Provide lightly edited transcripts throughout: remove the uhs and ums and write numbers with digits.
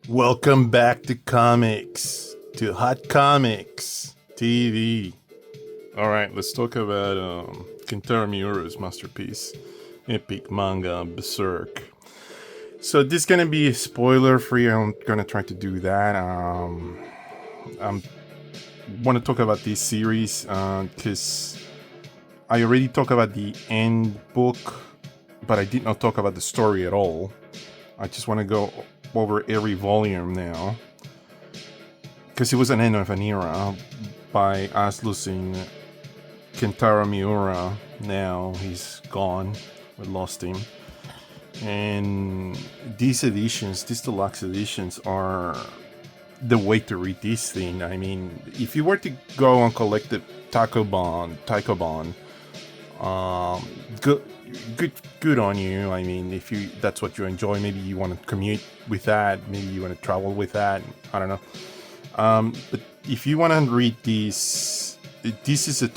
Welcome back to comics, to Hot Comics TV. All right, let's talk about Kentaro Miura's masterpiece, epic manga Berserk. So this is gonna be spoiler free. I'm gonna try to do that. I want to talk about this series because I already talked about the end book, but I did not talk about the story at all. I just want to go over every volume now because it was an end of an era by us losing Kentaro Miura. Now he's gone. We lost him. And these editions, these deluxe editions, are the way to read this thing. I mean, if you were to go and collect the Taikobon, good on you. I mean, if that's what you enjoy, maybe you want to commute with that, maybe you want to travel with that. I don't know. But if you want to read this is a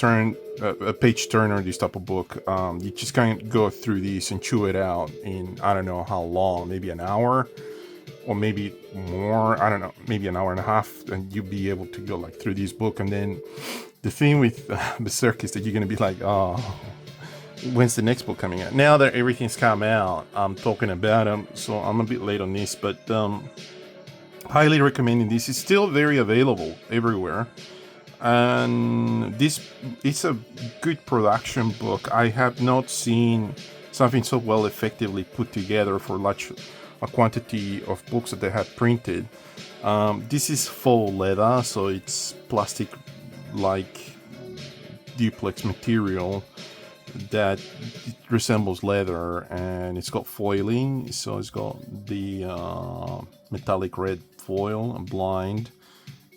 page turner. This type of book. You just kind of go through these and chew it out in I don't know how long, maybe an hour, or maybe more. I don't know, maybe an hour and a half, and you'll be able to go like through this book. And then the thing with Berserk is that you're gonna be like, oh, when's the next book coming out? Now that everything's come out, I'm talking about them, so I'm a bit late on this, but highly recommending this. It's still very available everywhere, and this it's a good production book. I have not seen something so well effectively put together for a quantity of books that they have printed. This is faux leather, so it's plastic like duplex material that resembles leather, and it's got foiling, so it's got the metallic red foil and blind,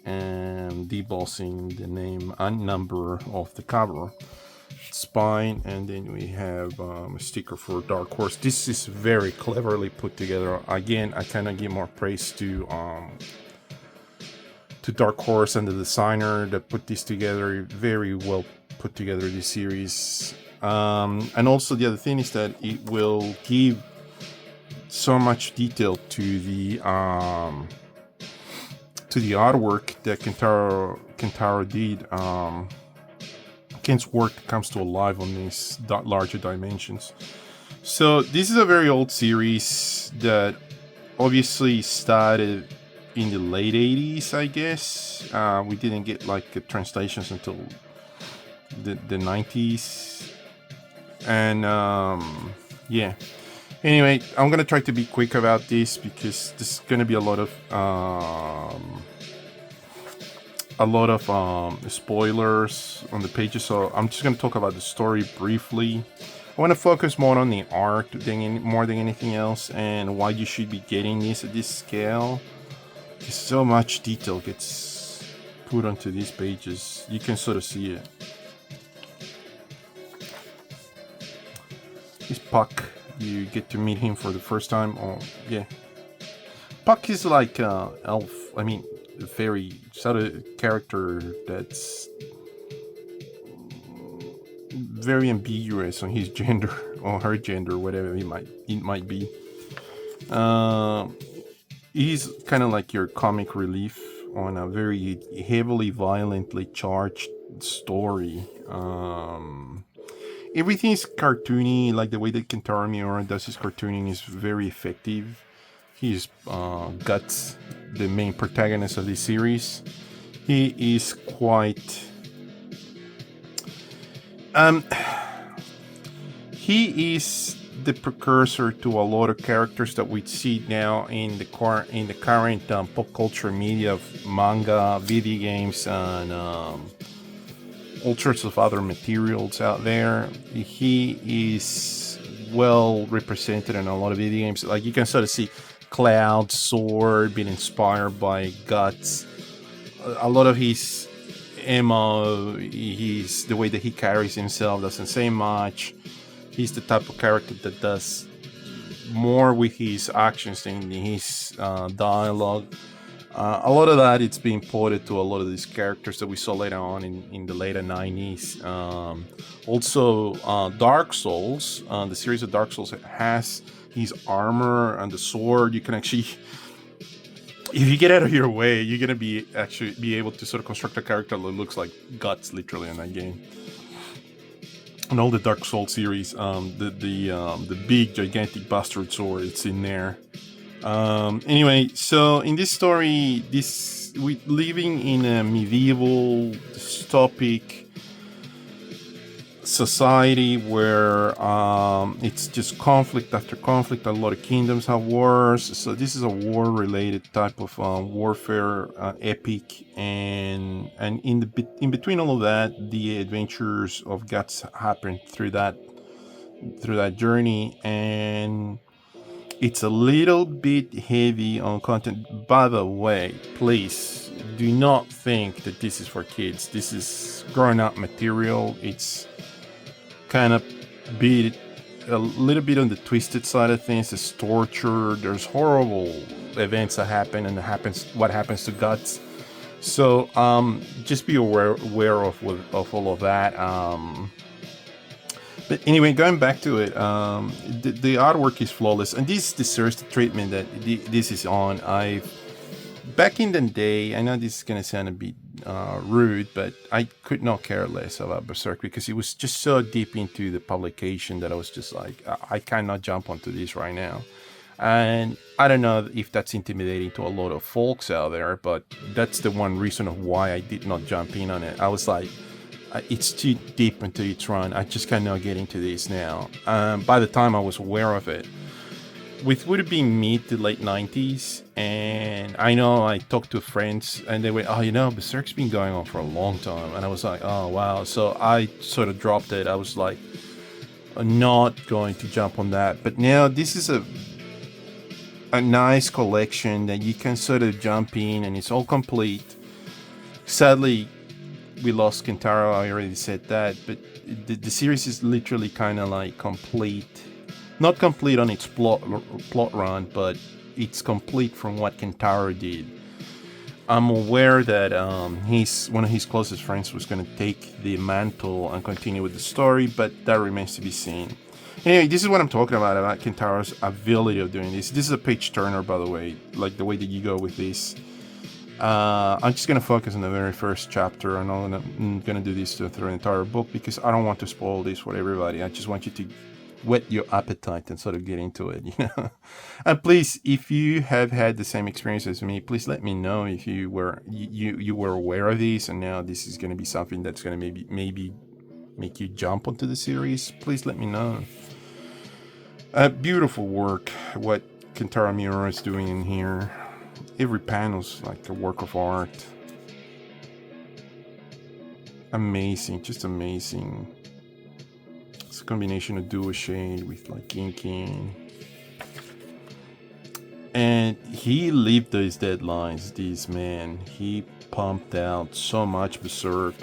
and debossing the name and number of the cover, spine, and then we have a sticker for Dark Horse. This is very cleverly put together. Again, I cannot give more praise to Dark Horse and the designer that put this together. Very well put together, this series. And also the other thing is that it will give so much detail to the artwork that Kentaro did. Kent's work comes to life on these larger dimensions. So this is a very old series that obviously started in the late 80s, I guess. We didn't get like translations until the 90s. And yeah. Anyway, I'm gonna try to be quick about this because there's gonna be a lot of spoilers on the pages. So I'm just gonna talk about the story briefly. I want to focus more on the art more than anything else, and why you should be getting this at this scale. Because so much detail gets put onto these pages. You can sort of see it. This Puck, you get to meet him for the first time. Oh, yeah. Puck is like elf. I mean, a very sort of character that's very ambiguous on his gender or her gender, whatever it might be. He's kind of like your comic relief on a very heavily violently charged story. Everything is cartoony, like the way that Kentaro Miura does his cartooning is very effective. He's Guts, the main protagonist of this series. He is quite... he is the precursor to a lot of characters that we see now in the current pop culture media of manga, video games, and all sorts of other materials out there. He is well represented in a lot of video games. Like you can sort of see Cloud, Sword being inspired by Guts. A lot of his MO, the way that he carries himself doesn't say much. He's the type of character that does more with his actions than his dialogue. A lot of that it's being ported to a lot of these characters that we saw later on in the later 90s. Also, Dark Souls, the series of Dark Souls has his armor and the sword. You can actually if you get out of your way, you're gonna be actually be able to sort of construct a character that looks like guts, literally, in that game. And all the Dark Souls series, the big gigantic bastard sword, it's in there. Anyway, so in this story, we living in a medieval dystopic society where it's just conflict after conflict. A lot of kingdoms have wars, so this is a war-related type of warfare epic, and in between all of that, the adventures of Guts happen through that journey, and it's a little bit heavy on content. By the way, please do not think that this is for kids. This is grown-up material. It's kind of be a little bit on the twisted side of things. There's torture, there's horrible events that happen, and what happens to Guts. So just be aware of all of that. But anyway, going back to it, the artwork is flawless, and this deserves the treatment that this is on. Back in the day, I know this is gonna sound a bit rude, but I could not care less about Berserk because it was just so deep into the publication that I was just like, I cannot jump onto this right now. And I don't know if that's intimidating to a lot of folks out there, but that's the one reason of why I did not jump in on it. I was like, it's too deep into its run. I just cannot get into this now. By the time I was aware of it, which would have been mid to late 90s, and I know I talked to friends and they were, Berserk's been going on for a long time, and I was like, oh wow. So I sort of dropped it. I was like, not going to jump on that. But now this is a nice collection that you can sort of jump in, and it's all complete. Sadly, we lost Kentaro, I already said that, but the series is literally kind of like complete. Not complete on its plot run, but it's complete from what Kentaro did. I'm aware that one of his closest friends was going to take the mantle and continue with the story, but that remains to be seen. Anyway, this is what I'm talking about Kentaro's ability of doing this. This is a page turner, by the way, like the way that you go with this. I'm just going to focus on the very first chapter. I'm not going to do this through the entire book because I don't want to spoil this for everybody. I just want you to whet your appetite and sort of get into it, And please, if you have had the same experience as me, please let me know if you were aware of this, and now this is going to be something that's going to maybe make you jump onto the series. Please let me know. Beautiful work, what Kentaro Miura is doing in here. Every panel's like a work of art. Amazing, just amazing. It's a combination of dual shade with like inking. And he lived those deadlines, this man. He pumped out so much Berserk.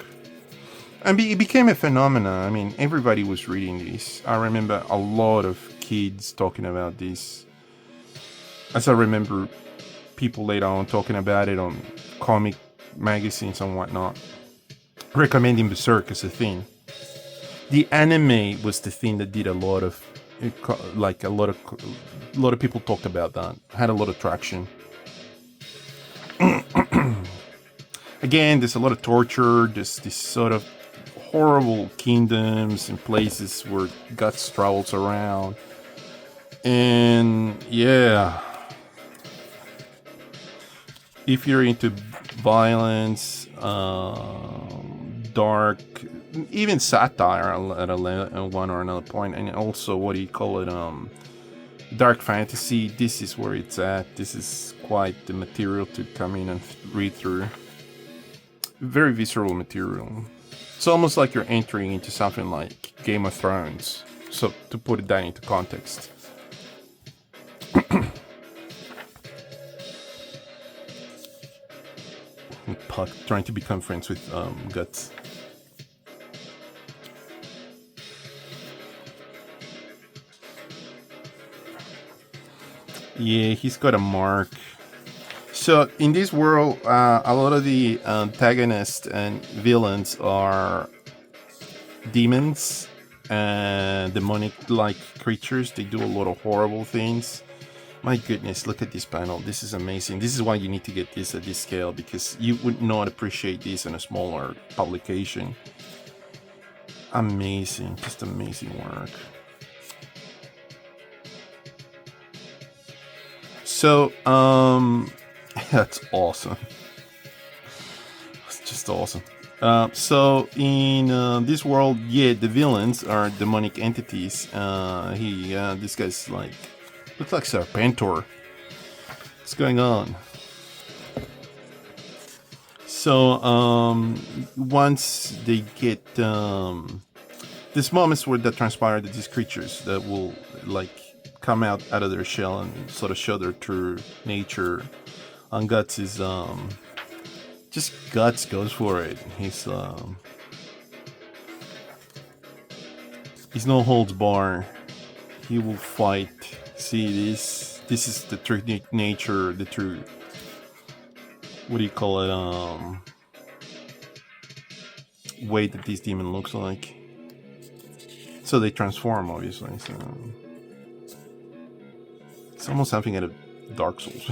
And it became a phenomenon. I mean, everybody was reading this. I remember a lot of kids talking about this. As I remember people later on talking about it on comic magazines and whatnot, recommending Berserk as a thing. The anime was the thing that did a lot of people talked about that. Had a lot of traction. Again, there's a lot of torture. There's this sort of horrible kingdoms and places where Guts travels around. And yeah, if you're into violence, dark, even satire at one or another point, and also what do you call it, dark fantasy, this is where it's at. This is quite the material to come in and read through. Very visceral material. It's almost like you're entering into something like Game of Thrones, so to put that into context. Puck trying to become friends with Guts. Yeah, he's got a mark. So in this world, a lot of the antagonists and villains are demons and demonic-like creatures. They do a lot of horrible things. My goodness, look at this panel. This is amazing. This is why you need to get this at this scale, because you would not appreciate this in a smaller publication. Amazing, just amazing work. So, that's awesome. It's just awesome. So in this world, yeah, the villains are demonic entities. This guy's like, looks like Serpentor. What's going on? So once they get these moments where that transpire that these creatures that will like come out of their shell and sort of show their true nature. And Guts is just Guts goes for it. He's no holds bar. He will fight. See this? This is the true nature. The true. What do you call it? Way that this demon looks like. So they transform, obviously. So it's almost something out of Dark Souls.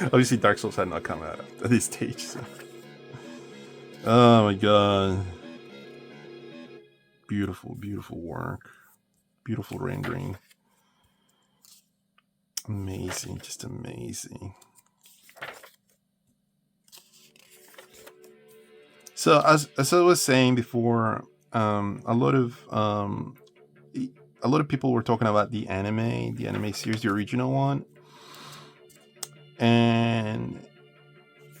Obviously, Dark Souls had not come out at this stage. So. Oh my god. Beautiful, beautiful work. Beautiful rendering. Amazing, just amazing. So as I was saying before, a lot of people were talking about the anime series, the original one, and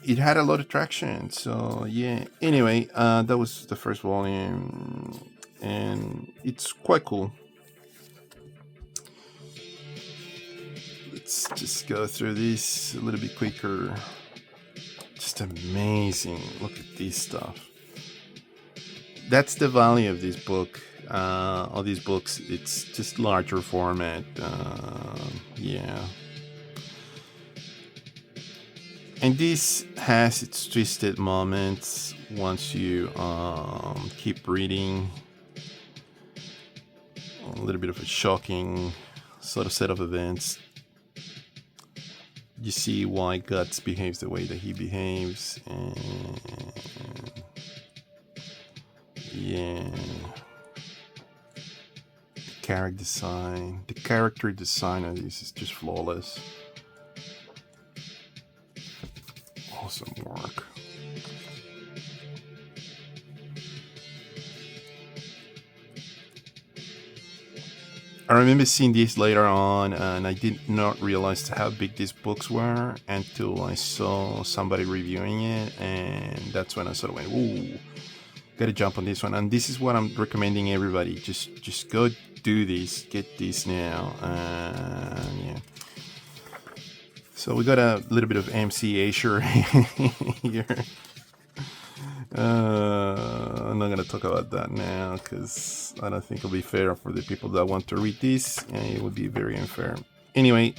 it had a lot of traction. So yeah. Anyway, that was the first volume, and it's quite cool. Let's just go through this a little bit quicker. Just amazing. Look at this stuff. That's the value of this book. All these books, it's just larger format. Yeah. And this has its twisted moments once you keep reading. A little bit of a shocking sort of set of events. You see why Guts behaves the way that he behaves, and yeah, the character design of this is just flawless. Awesome work. I remember seeing this later on, and I did not realize how big these books were until I saw somebody reviewing it, and that's when I sort of went, "Ooh, gotta jump on this one." And this is what I'm recommending everybody: just go do this, get this now, yeah. So we got a little bit of MC Asher here. I'm not gonna talk about that now because I don't think it'll be fair for the people that want to read this, and it would be very unfair. Anyway,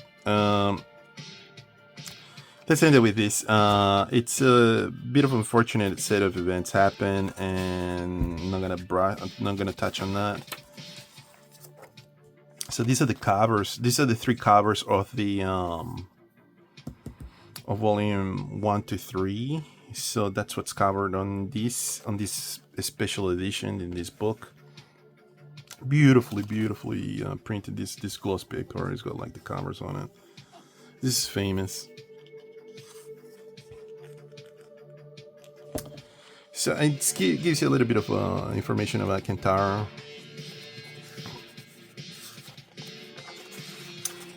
let's end it with this. It's a bit of an unfortunate set of events happen, and I'm not gonna touch on that. So these are the covers. These are the 3 covers of the of volume 1 to 3. So that's what's covered on this special edition in this book. Beautifully printed. This gloss paper has got like the covers on it. This is famous. So it gives you a little bit of information about Kentaro.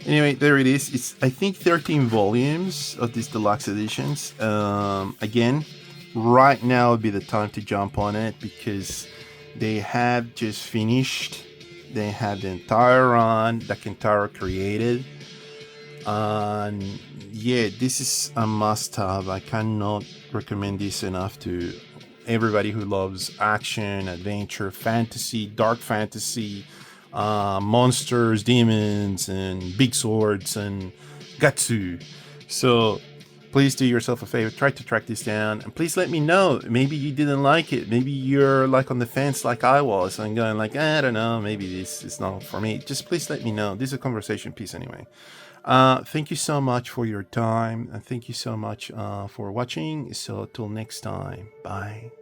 Anyway, there it is. It's, I think, 13 volumes of these deluxe editions. Again, right now would be the time to jump on it because they have just finished. They have the entire run that Kentaro created. And yeah, this is a must-have. I cannot recommend this enough to everybody who loves action, adventure, fantasy, dark fantasy, monsters, demons, and big swords, and Gatsu. So please do yourself a favor, try to track this down, and please let me know. Maybe you didn't like it. Maybe you're like on the fence like I was and going like, I don't know, maybe this is not for me. Just please let me know. This is a conversation piece anyway. Thank you so much for your time, and thank you so much for watching. So till next time, bye.